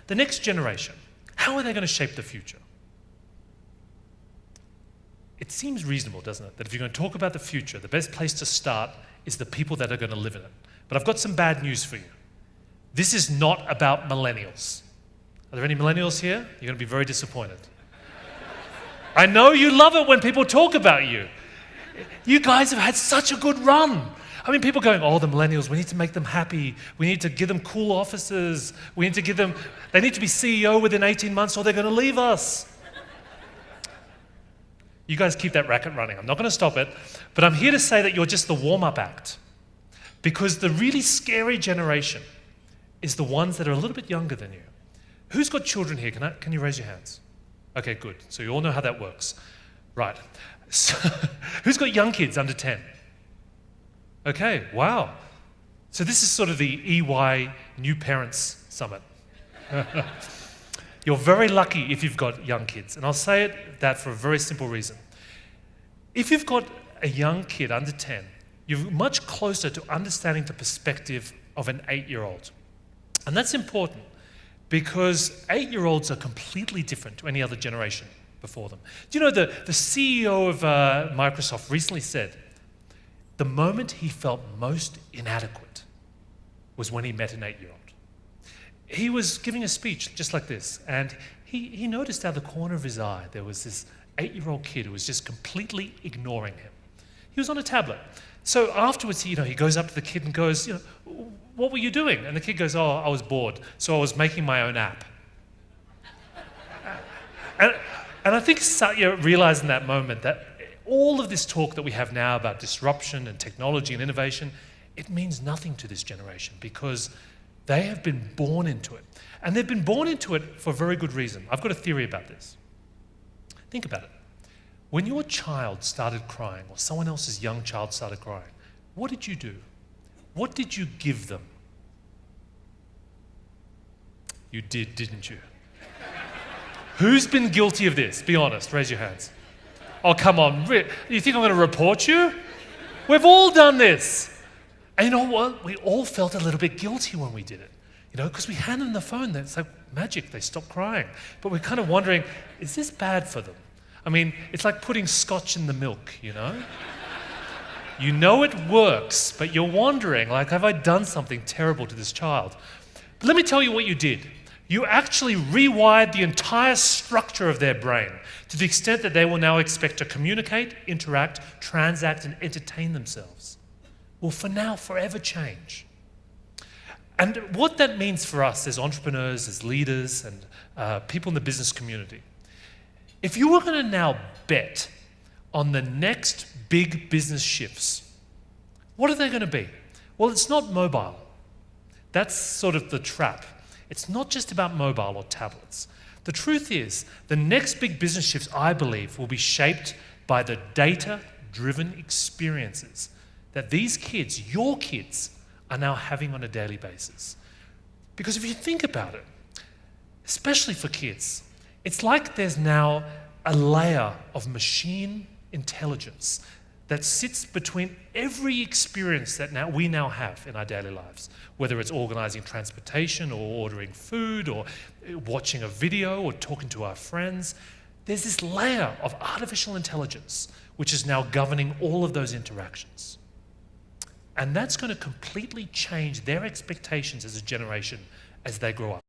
The next generation, how are they going to shape the future? It seems reasonable, doesn't it, that if you're going to talk about the future, the best place to start is the people that are going to live in it. But I've got some bad news for you. This is not about millennials. Are there any millennials here? You're going to be very disappointed. I know you love it when people talk about you. You guys have had such a good run. I mean, people going, oh, the millennials, we need to make them happy. We need to give them cool offices. We need to give them, they need to be CEO within 18 months or they're going to leave us. You guys keep that racket running. I'm not going to stop it, but I'm here to say that you're just the warm-up act. Because the really scary generation is the ones that are a little bit younger than you. Who's got children here? Can you raise your hands? Okay, good. So you all know how that works. Right. So, who's got young kids under 10? Okay, wow. So this is sort of the EY New Parents Summit. You're very lucky if you've got young kids. And I'll say that for a very simple reason. If you've got a young kid under 10, you're much closer to understanding the perspective of an 8-year-old. And that's important because 8-year-olds are completely different to any other generation before them. Do you know the CEO of Microsoft recently said the moment he felt most inadequate was when he met an 8-year-old. He was giving a speech just like this, and he noticed out of the corner of his eye there was this 8-year-old kid who was just completely ignoring him. He was on a tablet. So afterwards, he goes up to the kid and goes, what were you doing? And the kid goes, oh, I was bored, so I was making my own app. And I think realizing that moment that all of this talk that we have now about disruption and technology and innovation, it means nothing to this generation because they have been born into it. And they've been born into it for a very good reason. I've got a theory about this. Think about it. When your child started crying or someone else's young child started crying, what did you do? What did you give them? You did, didn't you? Who's been guilty of this? Be honest, raise your hands. Oh, come on. You think I'm going to report you? We've all done this. And you know what? We all felt a little bit guilty when we did it. Because we hand them the phone. It's like magic. They stop crying. But we're kind of wondering, is this bad for them? I mean, it's like putting scotch in the milk, You know it works, but you're wondering, have I done something terrible to this child? But let me tell you what you did. You actually rewired the entire structure of their brain to the extent that they will now expect to communicate, interact, transact, and entertain themselves. Will for now forever change. And what that means for us as entrepreneurs, as leaders, and people in the business community, if you were going to now bet on the next big business shifts, what are they going to be? Well, it's not mobile. That's sort of the trap. It's not just about mobile or tablets. The truth is, the next big business shifts, I believe, will be shaped by the data-driven experiences that these kids, your kids, are now having on a daily basis. Because if you think about it, especially for kids, it's like there's now a layer of machine intelligence that sits between every experience that we now have in our daily lives, whether it's organizing transportation or ordering food or watching a video or talking to our friends. There's this layer of artificial intelligence which is now governing all of those interactions. And that's going to completely change their expectations as a generation as they grow up.